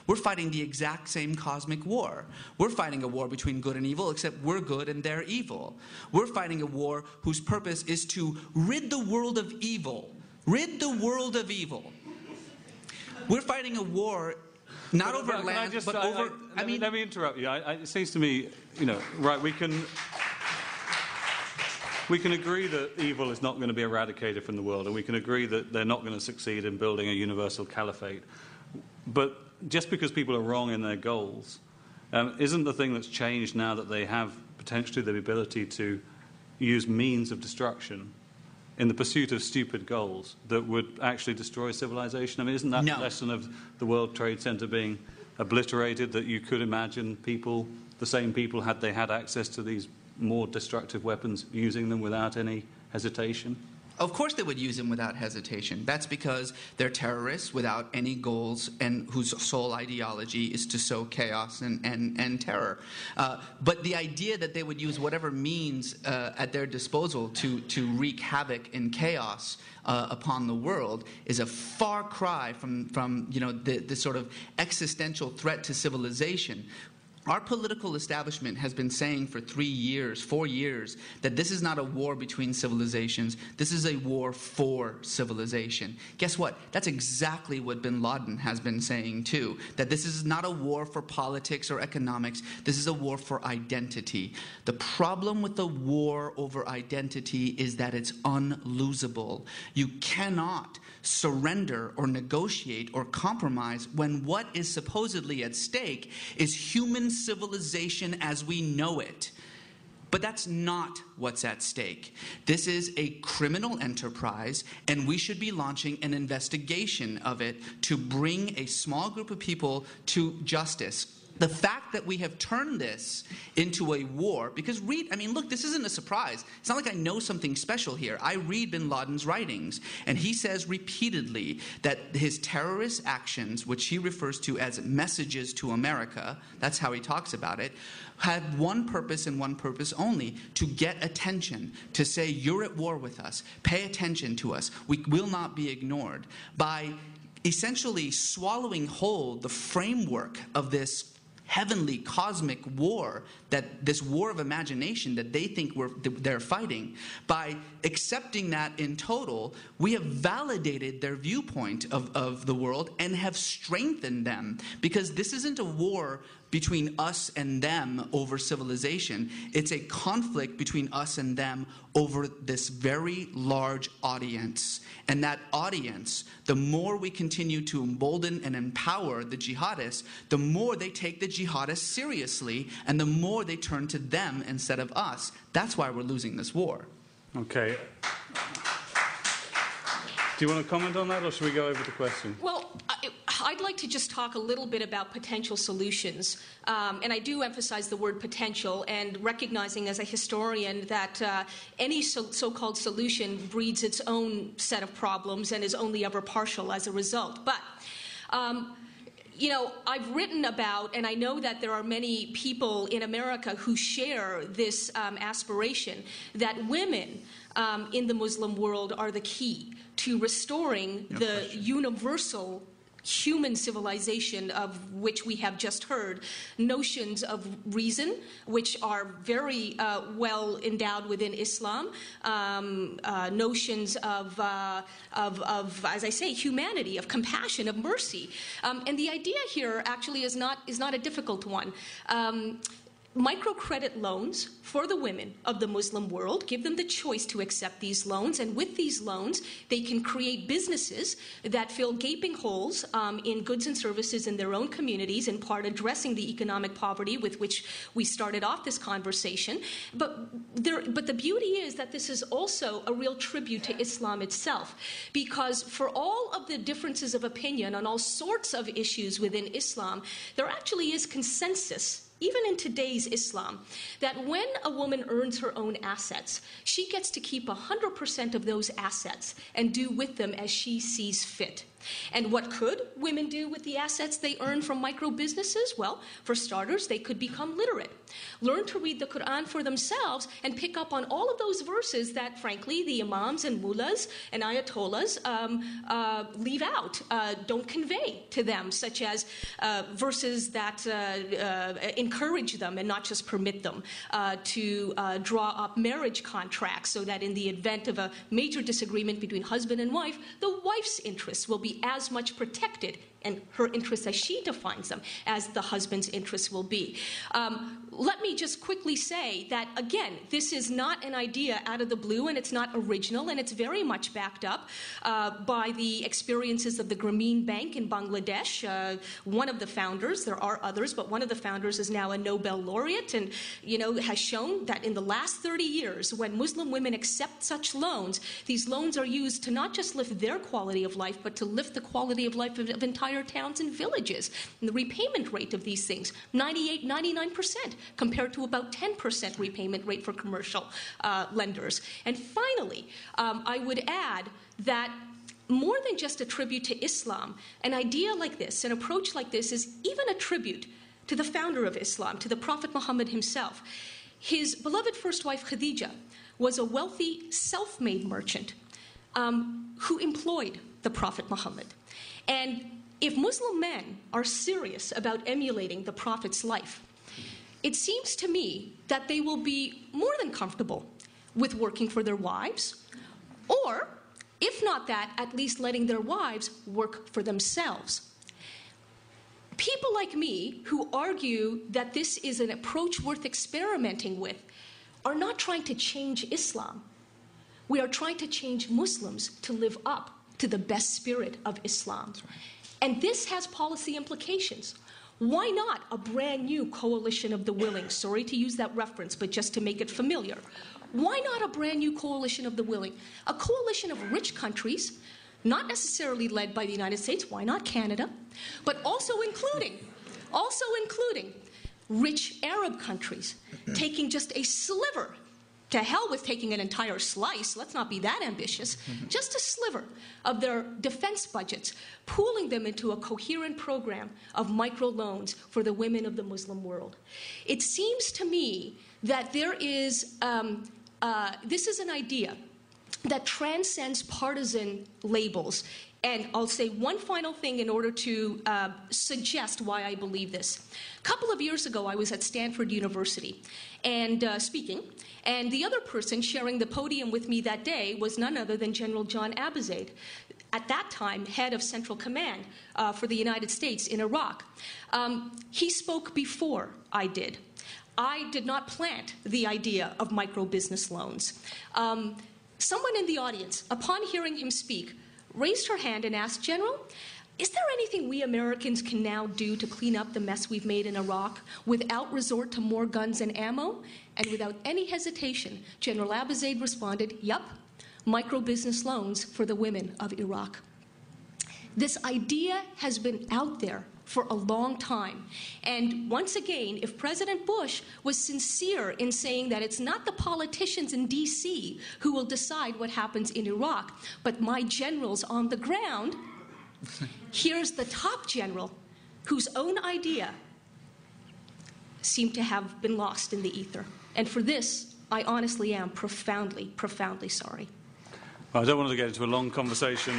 We're fighting the exact same cosmic war. We're fighting a war between good and evil, except we're good and they're evil. We're fighting a war whose purpose is to rid the world of evil. Rid the world of evil. We're fighting a war not over land, but over... Let me interrupt you. It seems to me, right, we can agree that evil is not going to be eradicated from the world, and we can agree that they're not going to succeed in building a universal caliphate. But just because people are wrong in their goals, isn't the thing that's changed now that they have potentially the ability to use means of destruction in the pursuit of stupid goals that would actually destroy civilization? I mean, isn't that the lesson of the World Trade Center being obliterated, that you could imagine people, the same people, had they had access to these more destructive weapons, using them without any hesitation? Of course they would use them without hesitation. That's because they're terrorists without any goals and whose sole ideology is to sow chaos and terror. But the idea that they would use whatever means at their disposal to wreak havoc and chaos upon the world is a far cry from the sort of existential threat to civilization. Our political establishment has been saying for 4 years, that this is not a war between civilizations. This is a war for civilization. Guess what? That's exactly what bin Laden has been saying too, that this is not a war for politics or economics. This is a war for identity. The problem with the war over identity is that it's unlosable. You cannot surrender or negotiate or compromise when what is supposedly at stake is human civilization as we know it. But that's not what's at stake. This is a criminal enterprise, and we should be launching an investigation of it to bring a small group of people to justice. The fact that we have turned this into a war, because look, this isn't a surprise. It's not like I know something special here. I read bin Laden's writings, and he says repeatedly that his terrorist actions, which he refers to as messages to America, that's how he talks about it, had one purpose and one purpose only: to get attention, to say, you're at war with us, pay attention to us, we will not be ignored. By essentially swallowing whole the framework of this heavenly cosmic war, that this war of imagination that they think they're fighting, by accepting that in total, we have validated their viewpoint of the world and have strengthened them, because this isn't a war between us and them over civilization. It's a conflict between us and them over this very large audience. And that audience, the more we continue to embolden and empower the jihadists, the more they take the jihadists seriously, and the more they turn to them instead of us. That's why we're losing this war. Okay. Do you want to comment on that, or should we go over the question? Well, I'd like to just talk a little bit about potential solutions. And I do emphasize the word potential, and recognizing as a historian that any so-called solution breeds its own set of problems and is only ever partial as a result. But I've written about, and I know that there are many people in America who share this aspiration, that women in the Muslim world are the key to restoring the universal human civilization of which we have just heard, notions of reason, which are very well endowed within Islam, notions of, as I say, humanity, of compassion, of mercy. And the idea here actually is not a difficult one. Microcredit loans for the women of the Muslim world, give them the choice to accept these loans, and with these loans they can create businesses that fill gaping holes in goods and services in their own communities, in part addressing the economic poverty with which we started off this conversation. But the beauty is that this is also a real tribute to Islam itself, because for all of the differences of opinion on all sorts of issues within Islam, there actually is consensus, even in today's Islam, that when a woman earns her own assets, she gets to keep 100% of those assets and do with them as she sees fit. And what could women do with the assets they earn from micro businesses? Well, for starters, they could become literate, learn to read the Quran for themselves, and pick up on all of those verses that, frankly, the imams and mullahs and ayatollahs leave out, don't convey to them, such as verses that encourage them and not just permit them to draw up marriage contracts so that in the event of a major disagreement between husband and wife, the wife's interests will be as much protected, and her interests as she defines them, as the husband's interests will be. Let me just quickly say that, again, this is not an idea out of the blue, and it's not original, and it's very much backed up by the experiences of the Grameen Bank in Bangladesh. One of the founders, there are others, but one of the founders is now a Nobel laureate, and has shown that in the last 30 years, when Muslim women accept such loans, these loans are used to not just lift their quality of life, but to lift the quality of life of entire towns and villages. And the repayment rate of these things, 98, 99%, compared to about 10% repayment rate for commercial lenders. And finally, I would add that more than just a tribute to Islam, an idea like this, an approach like this, is even a tribute to the founder of Islam, to the Prophet Muhammad himself. His beloved first wife, Khadija, was a wealthy, self-made merchant who employed the Prophet Muhammad. And if Muslim men are serious about emulating the Prophet's life, it seems to me that they will be more than comfortable with working for their wives, or, if not that, at least letting their wives work for themselves. People like me who argue that this is an approach worth experimenting with are not trying to change Islam. We are trying to change Muslims to live up to the best spirit of Islam. That's right. And this has policy implications. Why not a brand new coalition of the willing? Sorry to use that reference, but just to make it familiar. Why not a brand new coalition of the willing? A coalition of rich countries, not necessarily led by the United States, why not Canada, but also including rich Arab countries, taking just a sliver. To hell with taking an entire slice, let's not be that ambitious, just a sliver of their defense budgets, pooling them into a coherent program of microloans for the women of the Muslim world. It seems to me that there is, this is an idea that transcends partisan labels. And I'll say one final thing in order to suggest why I believe this. A couple of years ago, I was at Stanford University and speaking, and the other person sharing the podium with me that day was none other than General John Abizaid, at that time head of Central Command for the United States in Iraq. He spoke before I did. I did not plant the idea of micro-business loans. Someone in the audience, upon hearing him speak, raised her hand and asked, General, is there anything we Americans can now do to clean up the mess we've made in Iraq without resort to more guns and ammo? And without any hesitation, General Abizaid responded, yup, micro-business loans for the women of Iraq. This idea has been out there for a long time. And once again, if President Bush was sincere in saying that it's not the politicians in D.C. who will decide what happens in Iraq, but my generals on the ground, here's the top general whose own idea seemed to have been lost in the ether. And for this, I honestly am profoundly, profoundly sorry. I don't want to get into a long conversation.